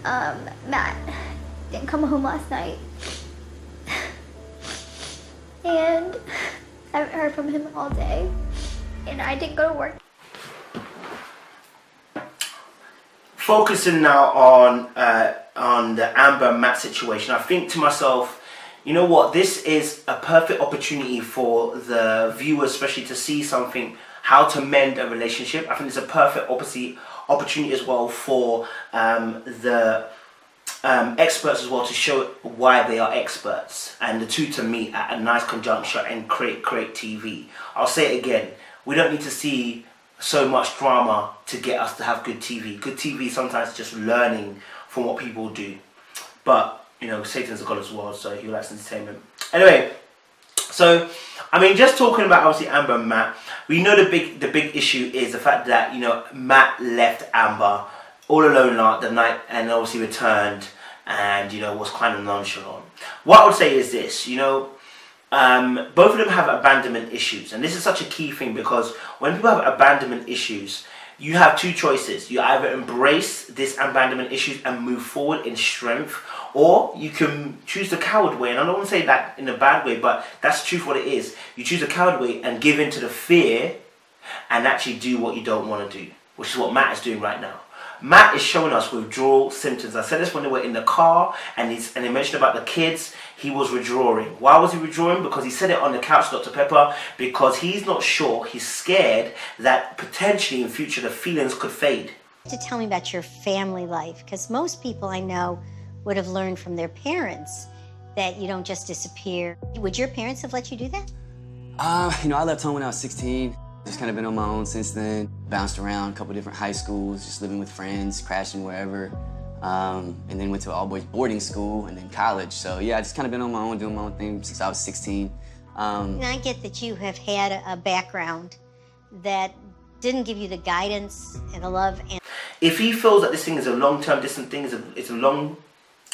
Matt didn't come home last night. And I haven't heard from him all day. And I didn't go to work. Focusing now on the Amber and Matt situation, I think to myself, you know what, this is a perfect opportunity for the viewers, especially to see something, how to mend a relationship. I think it's a perfect opportunity as well for the experts as well to show why they are experts, and the two to meet at a nice conjuncture and create TV. I'll say it again, we don't need to see so much drama to get us to have good TV. Good TV sometimes is just learning from what people do. But, you know, Satan's a god as well, so he likes entertainment. Anyway, so, I mean, just talking about obviously Amber and Matt, we know the big issue is the fact that, you know, Matt left Amber all alone the night and obviously returned and, you know, was kind of nonchalant. What I would say is this, you know, both of them have abandonment issues, and this is such a key thing, because when people have abandonment issues, you have two choices. You either embrace this abandonment issues and move forward in strength, or you can choose the coward way. And I don't want to say that in a bad way, but that's truth what it is. You choose the coward way and give in to the fear and actually do what you don't want to do, which is what Matt is doing right now. Matt is showing us withdrawal symptoms. I said this when they were in the car, and he mentioned about the kids. He was withdrawing. Why was he withdrawing? Because he said it on the couch, Dr. Pepper, because he's not sure, he's scared that potentially in future the feelings could fade. To tell me about your family life, because most people I know would have learned from their parents that you don't just disappear. Would your parents have let you do that? You know, I left home when I was 16. Just kind of been on my own since then. Bounced around a couple different high schools, just living with friends, crashing wherever. And then went to an all-boys boarding school and then college. So yeah, I just kind of been on my own, doing my own thing since I was 16. And I get that you have had a background that didn't give you the guidance and the love. And if he feels that this thing is a long-term distant thing, it's a long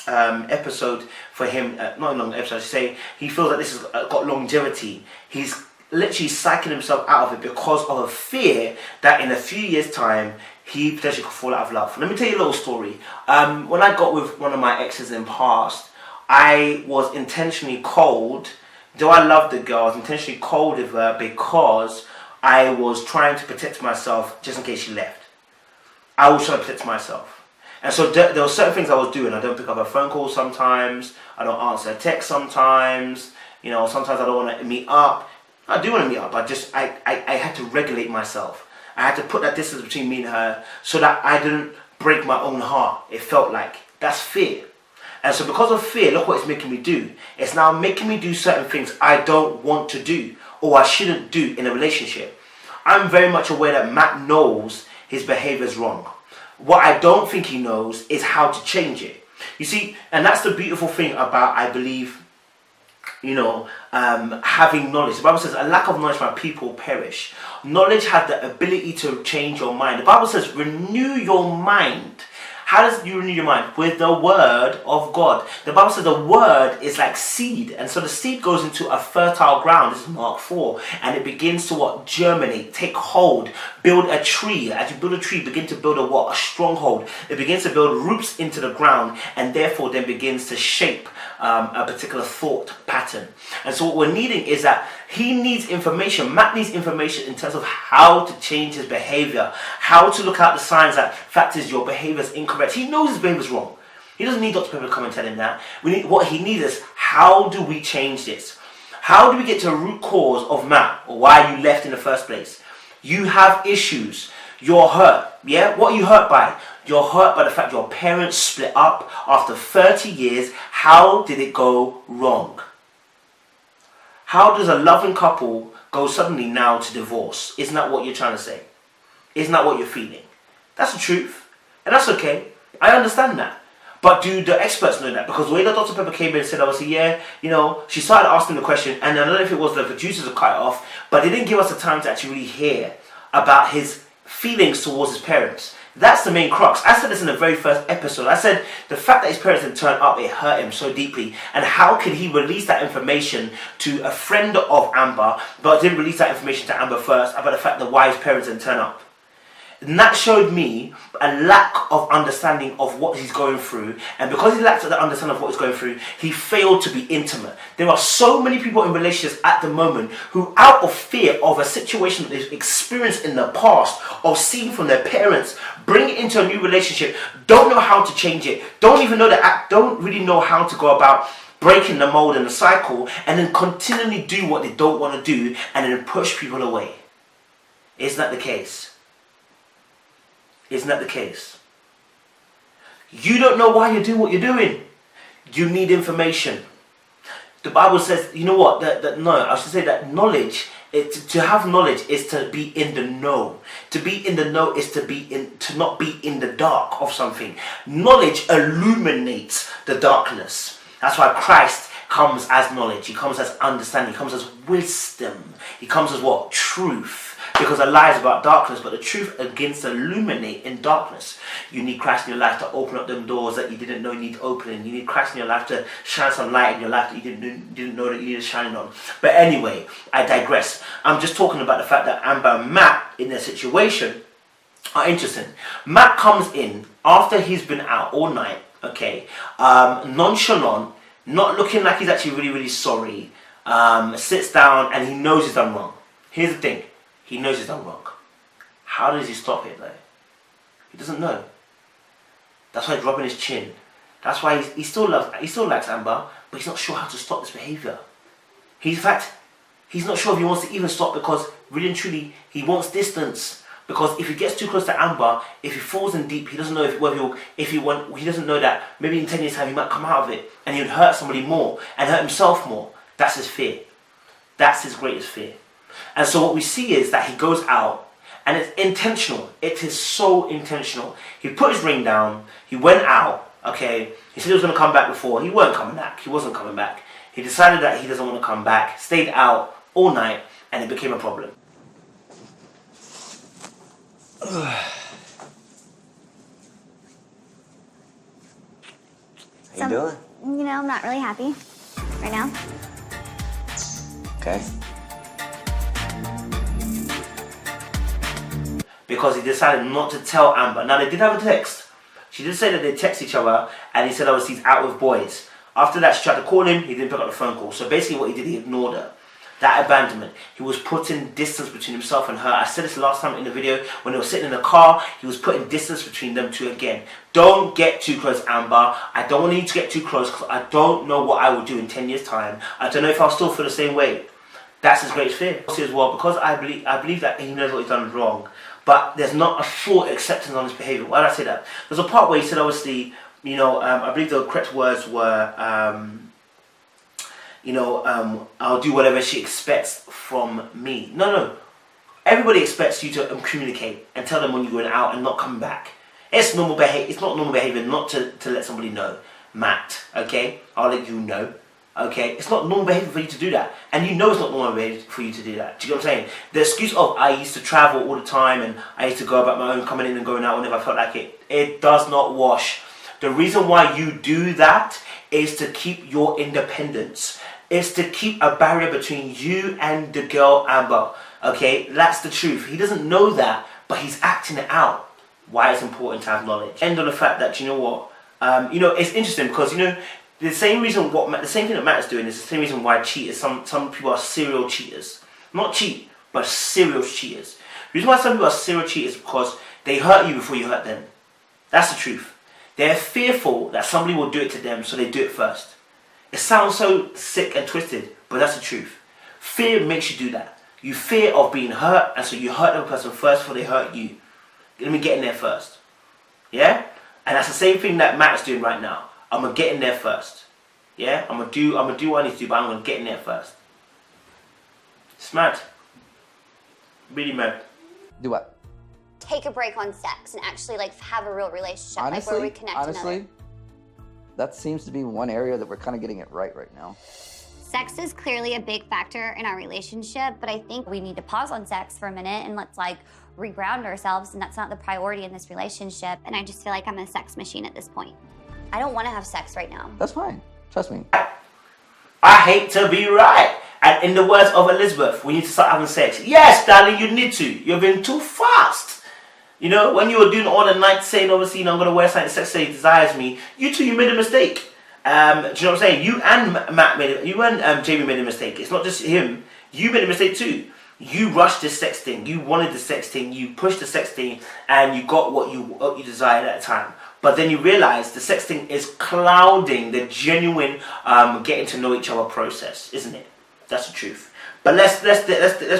episode for him, not a long episode, I should say, he feels that this has got longevity. He's literally psyching himself out of it because of a fear that in a few years' time he potentially could fall out of love. Let me tell you a little story. When I got with one of my exes in the past, I was intentionally cold. Though I loved the girl, I was intentionally cold with her because I was trying to protect myself just in case she left. I was trying to protect myself. And so there were certain things I was doing. I don't pick up a phone call sometimes. I don't answer a text sometimes. You know, sometimes I don't want to meet up. I do want to meet up, but I had to regulate myself. I had to put that distance between me and her so that I didn't break my own heart. It felt like that's fear. And so because of fear, look what it's making me do. It's now making me do certain things I don't want to do or I shouldn't do in a relationship. I'm very much aware that Matt knows his behavior is wrong. What I don't think he knows is how to change it. You see, and that's the beautiful thing about, I believe, you know, having knowledge. The Bible says, a lack of knowledge my people perish. Knowledge has the ability to change your mind. The Bible says, renew your mind. How does you renew your mind? With the word of God. The Bible says the word is like seed. And so the seed goes into a fertile ground. This is Mark 4. And it begins to what? Germinate, take hold, build a tree. As you build a tree, begin to build a what? A stronghold. It begins to build roots into the ground and therefore then begins to shape a particular thought pattern. And so what we're needing is that he needs information. Matt needs information in terms of how to change his behavior, how to look out the signs that fact is your behavior is incorrect. He knows his behavior is wrong. He doesn't need Dr. Pepper to come and tell him that. What he needs is, how do we change this? How do we get to the root cause of Matt, or why you left in the first place? You have issues. You're hurt. Yeah? What are you hurt by? You're hurt by the fact your parents split up after 30 years. How did it go wrong? How does a loving couple go suddenly now to divorce? Isn't that what you're trying to say? Isn't that what you're feeling? That's the truth. And that's okay. I understand that. But do the experts know that? Because the way that Dr. Pepper came in and said, obviously, yeah, you know, she started asking the question, and I don't know if it was the producers who cut it off, but they didn't give us the time to actually really hear about his feelings towards his parents. That's the main crux. I said this in the very first episode. I said the fact that his parents didn't turn up, it hurt him so deeply. And how could he release that information to a friend of Amber, but didn't release that information to Amber first about the fact that why his parents didn't turn up? And that showed me a lack of understanding of what he's going through. And because he lacked the understanding of what he's going through, he failed to be intimate. There are so many people in relationships at the moment who, out of fear of a situation that they've experienced in the past, of seeing from their parents, bring it into a new relationship, don't know how to change it, don't really know how to go about breaking the mold and the cycle, and then continually do what they don't want to do, and then push people away. Isn't that the case? Isn't that the case? You don't know why you're doing what you're doing. You need information. The Bible says, you know what? I should say that knowledge, to have knowledge is to be in the know. To be in the know is to not be in the dark of something. Knowledge illuminates the darkness. That's why Christ comes as knowledge. He comes as understanding. He comes as wisdom. He comes as what? Truth. Because a lie is about darkness, but the truth begins to illuminate in darkness. You need Christ in your life to open up them doors that you didn't know you need opening. You need Christ in your life to shine some light in your life that you didn't know that you needed shining on. But anyway, I digress. I'm just talking about the fact that Amber and Matt in their situation are interesting. Matt comes in after he's been out all night, okay, nonchalant, not looking like he's actually really, really sorry, sits down and he knows he's done wrong. Here's the thing. He knows he's done wrong. How does he stop it though? He doesn't know. That's why he's rubbing his chin. That's why he still likes Amber, but he's not sure how to stop this behaviour. In fact, he's not sure if he wants to even stop, because really and truly he wants distance. Because if he gets too close to Amber, if he falls in deep, he doesn't know he doesn't know that maybe in 10 years' time he might come out of it and he would hurt somebody more and hurt himself more. That's his fear. That's his greatest fear. And so what we see is that he goes out, and it's intentional. It is so intentional. He put his ring down. He went out. Okay. He said he was going to come back before. He weren't coming back. He wasn't coming back. He decided that he doesn't want to come back. Stayed out all night, and it became a problem. How you doing? You know, I'm not really happy right now. Okay. Because he decided not to tell Amber. Now, they did have a text. She did say that they text each other, and he said, obviously, he's out with boys. After that, she tried to call him. He didn't pick up the phone call. So basically what he did, he ignored her. That abandonment. He was putting distance between himself and her. I said this last time in the video. When they were sitting in the car, he was putting distance between them two again. Don't get too close, Amber. I don't want you to get too close, because I don't know what I will do in 10 years' time. I don't know if I'll still feel the same way. That's his greatest fear. As well, because I believe that he knows what he's done wrong. But there's not a full acceptance on his behaviour. Why did I say that? There's a part where he said, obviously, I believe the correct words were, I'll do whatever she expects from me. No. Everybody expects you to communicate and tell them when you're going out and not come back. It's normal behavior. It's not normal behaviour not to let somebody know. Matt, okay? I'll let you know. Okay, it's not normal behaviour for you to do that. And you know it's not normal behaviour for you to do that. Do you know what I'm saying? The excuse of I used to travel all the time and I used to go about my own, coming in and going out whenever I felt like it. It does not wash. The reason why you do that is to keep your independence. It's to keep a barrier between you and the girl Amber. Okay, that's the truth. He doesn't know that, but he's acting it out. Why it's important to have knowledge. End on the fact that, you know what, it's interesting because, the same thing that Matt is doing is the same reason why cheaters, some people are serial cheaters. Not cheat, but serial cheaters. The reason why some people are serial cheaters is because they hurt you before you hurt them. That's the truth. They're fearful that somebody will do it to them, so they do it first. It sounds so sick and twisted, but that's the truth. Fear makes you do that. You fear of being hurt, and so you hurt the person first before they hurt you. Let me get in there first. Yeah? And that's the same thing that Matt's doing right now. I'm gonna get in there first. Yeah? I'm gonna do what I need to do, but I'm gonna get in there first. It's mad. Really mad. Do what? Take a break on sex and actually have a real relationship, where we connect honestly, that seems to be one area that we're kind of getting it right now. Sex is clearly a big factor in our relationship, but I think we need to pause on sex for a minute and let's reground ourselves, and that's not the priority in this relationship. And I just feel like I'm a sex machine at this point. I don't want to have sex right now. That's fine. Trust me. I hate to be right. And in the words of Elizabeth, we need to start having sex. Yes, darling, you need to. You've been too fast. You know, when you were doing all the night saying, obviously, I'm going to wear something sexy desires me, you two, you made a mistake. Do you know what I'm saying? You and Jamie made a mistake. It's not just him. You made a mistake too. You rushed the sex thing. You wanted the sex thing. You pushed the sex thing, and you got what you desired at the time. But then you realize the sex thing is clouding the genuine getting to know each other process, isn't it? That's the truth. But let's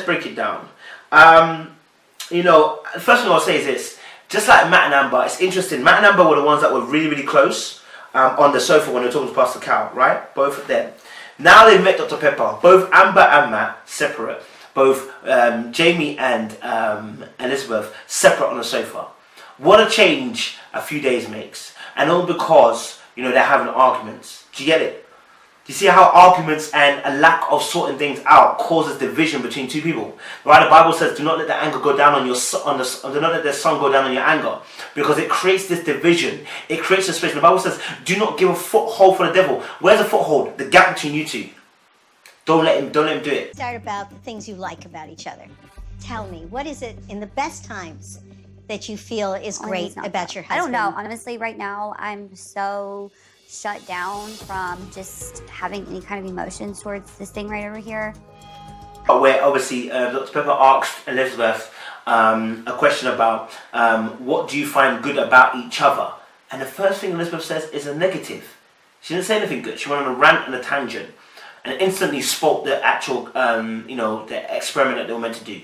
break it down. You know, the first thing I'll say is this: just like Matt and Amber, it's interesting. Matt and Amber were the ones that were really, really close on the sofa when they were talking to Pastor Cal, right? Both of them. Now they've met Dr. Pepper. Both Amber and Matt separate. Both Jamie and Elizabeth separate on the sofa. What a change a few days makes. And all because, you know, they're having arguments. Do you get it? Do you see how arguments and a lack of sorting things out causes division between two people? Right? The Bible says, do not let the anger go down do not let the sun go down on your anger, because it creates this division. It creates a space. The Bible says, do not give a foothold for the devil. Where's the foothold? The gap between you two. Don't let him do it. Start about the things you like about each other. Tell me, what is it in the best times that you feel is great about your husband? I don't know. Honestly, right now, I'm so shut down from just having any kind of emotions towards this thing right over here. Where obviously Dr. Pepper asked Elizabeth a question about what do you find good about each other? And the first thing Elizabeth says is a negative. She didn't say anything good. She went on a rant and a tangent, and instantly spoke the actual, the experiment that they were meant to do.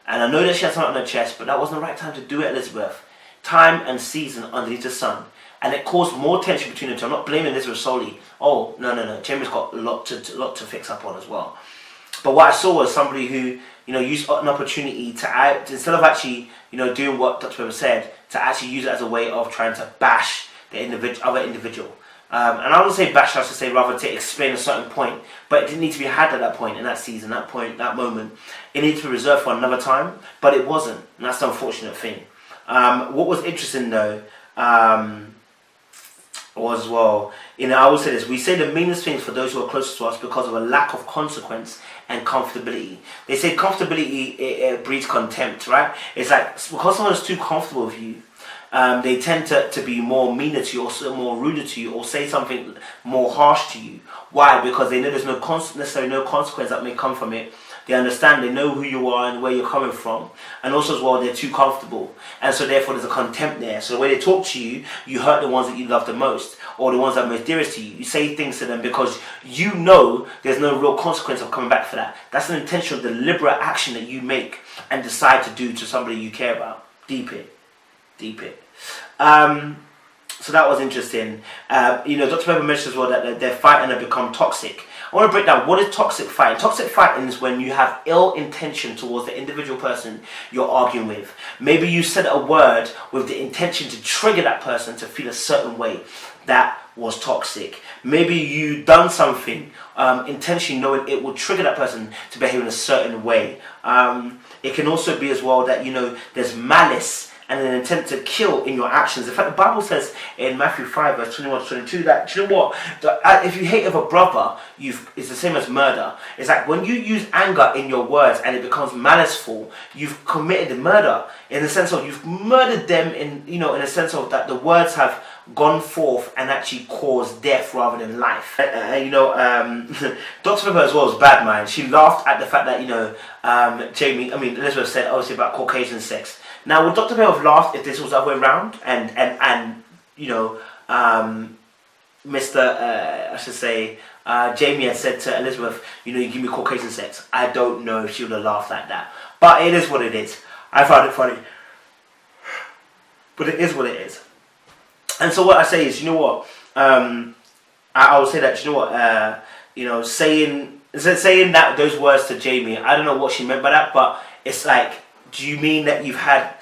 And I know that she had something on her chest, but that wasn't the right time to do it, Elizabeth. Time and season underneath the sun. And it caused more tension between the two. I'm not blaming Elizabeth solely. Oh, no. Jamie's got a lot to fix up on as well. But what I saw was somebody who, used an opportunity to, instead of actually, doing what Dr. Pepper said, to actually use it as a way of trying to bash the other individual. And I wouldn't say bash, I should say rather to explain a certain point, but it didn't need to be had at that point in that season, that point, that moment. It needed to be reserved for another time, but it wasn't, and that's the unfortunate thing. What was interesting though, was, I would say this: we say the meanest things for those who are closest to us because of a lack of consequence and comfortability. They say comfortability it breeds contempt, right? It's like because someone is too comfortable with you, they tend to be more meaner to you, or more ruder to you, or say something more harsh to you. Why? Because they know there's necessarily no consequence that may come from it. They understand, they know who you are and where you're coming from. And also as well, they're too comfortable. And so therefore there's a contempt there. So the way they talk to you, you hurt the ones that you love the most, or the ones that are most dearest to you. You say things to them because you know there's no real consequence of coming back for that. That's an intentional, deliberate action that you make and decide to do to somebody you care about. Deep it. So that was interesting. Dr. Pepper mentioned as well that they're fighting and become toxic. I want to break down what is toxic fighting. Toxic fighting is when you have ill intention towards the individual person you're arguing with. Maybe you said a word with the intention to trigger that person to feel a certain way. That was toxic. Maybe you done something intentionally knowing it will trigger that person to behave in a certain way. It can also be as well that there's malice and an intent to kill in your actions. In fact, the Bible says in Matthew 5, verse 21 to 22, that, do you know what? If you hate of a brother, it's the same as murder. It's like when you use anger in your words and it becomes maliceful, you've committed murder. In the sense of you've murdered them in a sense of that the words have gone forth and actually caused death rather than life. Dr. Pepper as well was bad, man. She laughed at the fact that, Elizabeth said obviously about Caucasian sex. Now, would Dr. Pepper have laughed if this was the other way around? Jamie had said to Elizabeth, you give me Caucasian sex. I don't know if she would have laughed like that. But it is what it is. I found it funny. But it is what it is. And so what I say is, I would say that, saying that those words to Jamie, I don't know what she meant by that, but it's like, do you mean that you've had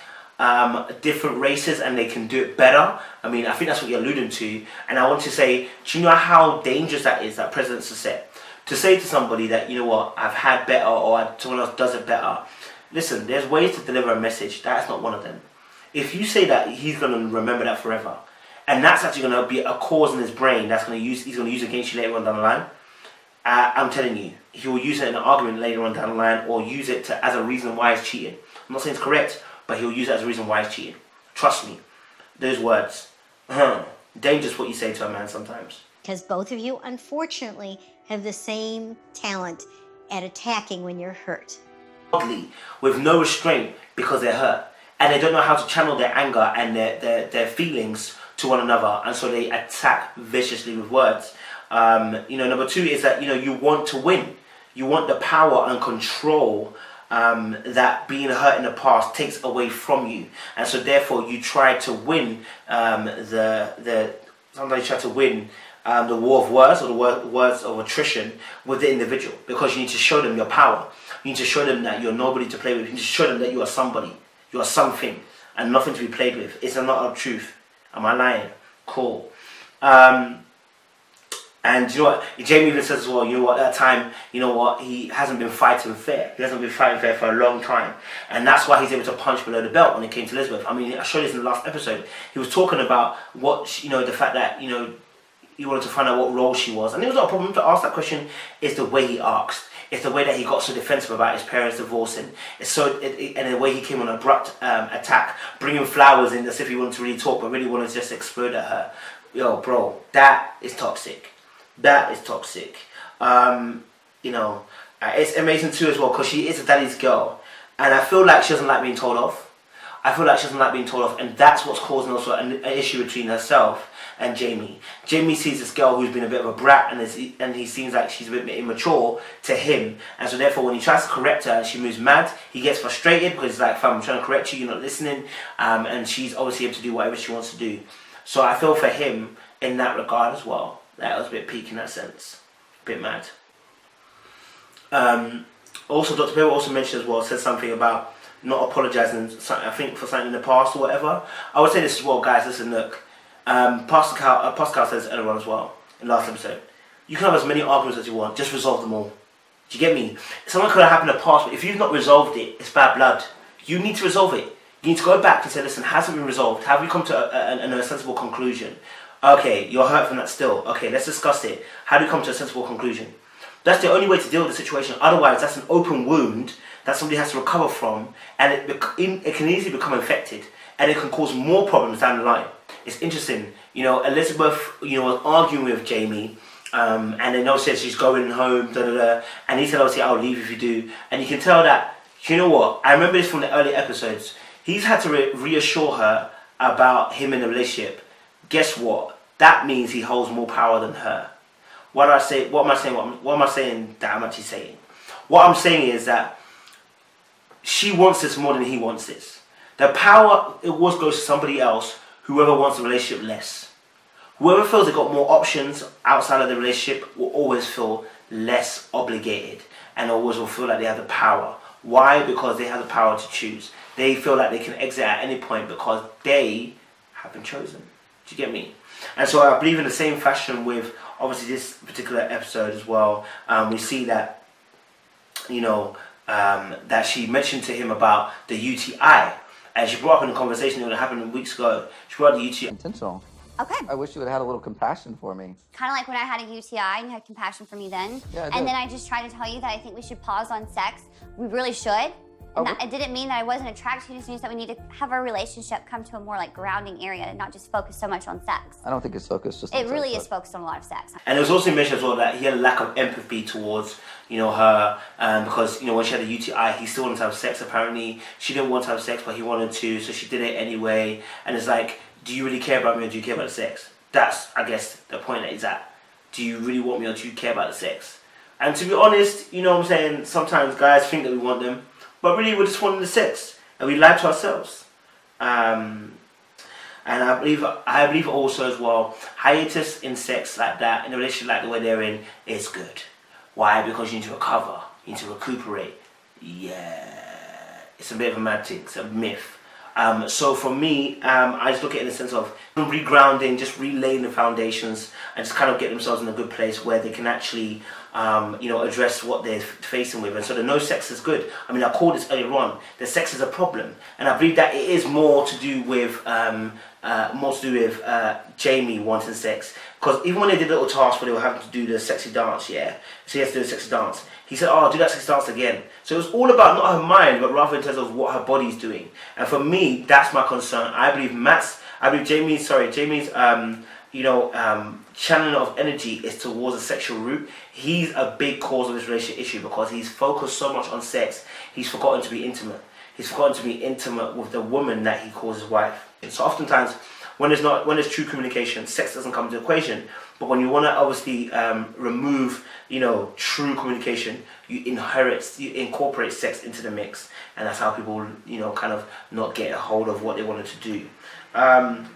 different races and they can do it better? I mean, I think that's what you're alluding to. And I want to say, do you know how dangerous that is, that President said? To say to somebody that, I've had better, or someone else does it better. Listen, there's ways to deliver a message. That's not one of them. If you say that, he's going to remember that forever. And that's actually going to be a cause in his brain he's going to use against you later on down the line. I'm telling you, he will use it in an argument later on down the line, or use it as a reason why he's cheating. I'm not saying it's correct, but he'll use it as a reason why he's cheating. Trust me, those words, dangerous what you say to a man sometimes. Because both of you, unfortunately, have the same talent at attacking when you're hurt. With no restraint because they're hurt. And they don't know how to channel their anger and their feelings to one another. And so they attack viciously with words. Number two is that, you want to win. You want the power and control that being hurt in the past takes away from you. And so therefore you try to win sometimes you try to win the war of words or the words of attrition with the individual, because you need to show them your power. You need to show them that you're nobody to play with. You need to show them that you are somebody, you are something, and nothing to be played with. It's not a truth. Am I lying? Cool. And you know what? Jamie even says as well, that time, he hasn't been fighting fair. He hasn't been fighting fair for a long time. And that's why he's able to punch below the belt when it came to Elizabeth. I mean, I showed this in the last episode. He was talking about the fact that, he wanted to find out what role she was. And it was not a problem to ask that question. It's the way he asked. It's the way that he got so defensive about his parents divorcing. And the way he came on an abrupt attack, bringing flowers in as if he wanted to really talk, but really wanted to just explode at her. Yo, bro, that is toxic. That is toxic. It's amazing too as well, because she is a daddy's girl. And I feel like she doesn't like being told off. And that's what's causing also an issue between herself and Jamie. Jamie sees this girl who's been a bit of a brat, and he seems like she's a bit immature to him. And so therefore when he tries to correct her, she moves mad. He gets frustrated because he's like, fam, I'm trying to correct you, you're not listening. And she's obviously able to do whatever she wants to do. So I feel for him in that regard as well. That was a bit peak in that sense. A bit mad. Also, Dr. Perry also mentioned as well, said something about not apologising, I think, for something in the past or whatever. I would say this as well, guys. Listen, look. Pascal says earlier on as well, in the last episode, you can have as many arguments as you want, just resolve them all. Do you get me? Something could have happened in the past, but if you've not resolved it, it's bad blood. You need to resolve it. You need to go back and say, listen, has it been resolved? Have we come to a sensible conclusion? Okay, you're hurt from that still. Okay, let's discuss it. How do you come to a sensible conclusion? That's the only way to deal with the situation. Otherwise, that's an open wound that somebody has to recover from, and it can easily become infected, and it can cause more problems down the line. It's interesting. Elizabeth, was arguing with Jamie, and then obviously she's going home, and he said, obviously, I'll leave if you do. And you can tell that, you know what? I remember this from the early episodes. He's had to reassure her about him in the relationship. Guess what? That means he holds more power than her. What am I saying that I'm actually saying? What I'm saying is that she wants this more than he wants this. The power, it always goes to somebody else, whoever wants the relationship less. Whoever feels they've got more options outside of the relationship will always feel less obligated, and always will feel like they have the power. Why? Because they have the power to choose. They feel like they can exit at any point because they have been chosen. Do you get me? And so I believe in the same fashion with obviously this particular episode as well. We see that, that she mentioned to him about the UTI. And she brought up in a conversation that happened weeks ago. She brought up the UTI. Intentional. Okay. I wish you would have had a little compassion for me. Kind of like when I had a UTI and you had compassion for me then. Yeah, and then I just tried to tell you that I think we should pause on sex. We really should. And it didn't mean that I wasn't attracted to you, it just means that we need to have our relationship come to a more grounding area and not just focus so much on sex. I don't think it's focused just on sex. It really is focused on a lot of sex. And it was also mentioned as well that he had a lack of empathy towards, her, because, when she had a UTI, he still wanted to have sex apparently. She didn't want to have sex, but he wanted to, so she did it anyway. And it's like, do you really care about me or do you care about the sex? That's, I guess, the point that he's at. Do you really want me or do you care about the sex? And to be honest, sometimes guys think that we want them, but really we're just wanting the sex, and we lie to ourselves. And I believe also as well, hiatus in sex like that, in a relationship like the way they're in, is good. Why? Because you need to recover, you need to recuperate. Yeah, it's a bit of a mad thing, it's a myth. So for me, I just look at it in the sense of regrounding, just relaying the foundations, and just kind of get themselves in a good place where they can actually address what they're facing with. And so the no sex is good. I mean, I called this earlier on. The sex is a problem, and I believe that it is more to do with Jamie wanting sex. Because even when they did a little task where they were having to do the sexy dance, yeah, so he has to do the sexy dance. He said, "Oh, do that sexy dance again." So it was all about not her mind, but rather in terms of what her body's doing. And for me, that's my concern. I believe Jamie's channeling of energy is towards a sexual route. He's a big cause of this relationship issue because he's focused so much on sex, he's forgotten to be intimate. He's forgotten to be intimate with the woman that he calls his wife. And so oftentimes, when there's true communication, sex doesn't come into the equation. But when you want to obviously remove, true communication, you incorporate sex into the mix, and that's how people, kind of not get a hold of what they wanted to do. Beth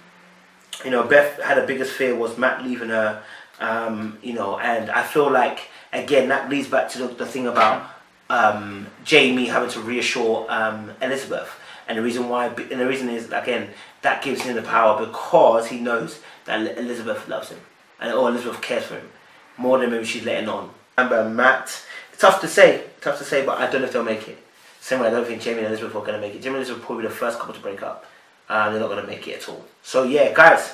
had her biggest fear was Matt leaving her, and I feel like, again, that leads back to the thing about Jamie having to reassure Elizabeth. And the reason is, again, that gives him the power because he knows that Elizabeth loves him, or Elizabeth cares for him, more than maybe she's letting on. Amber and Matt, it's tough to say, but I don't know if they'll make it. Same way I don't think Jamie and Elizabeth are going to make it. Jamie and Elizabeth will probably be the first couple to break up. They're not going to make it at all. So yeah, guys,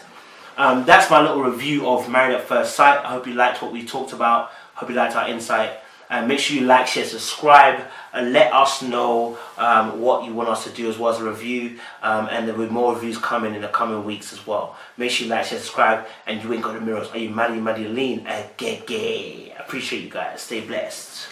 that's my little review of Married at First Sight. I hope you liked what we talked about. Hope you liked our insight. Make sure you like, share, subscribe, and let us know what you want us to do, as well as a review. And there will be more reviews coming in the coming weeks as well. Make sure you like, share, subscribe, and you ain't got the mirrors. Are you Maddie Lean? Gay. Appreciate you guys. Stay blessed.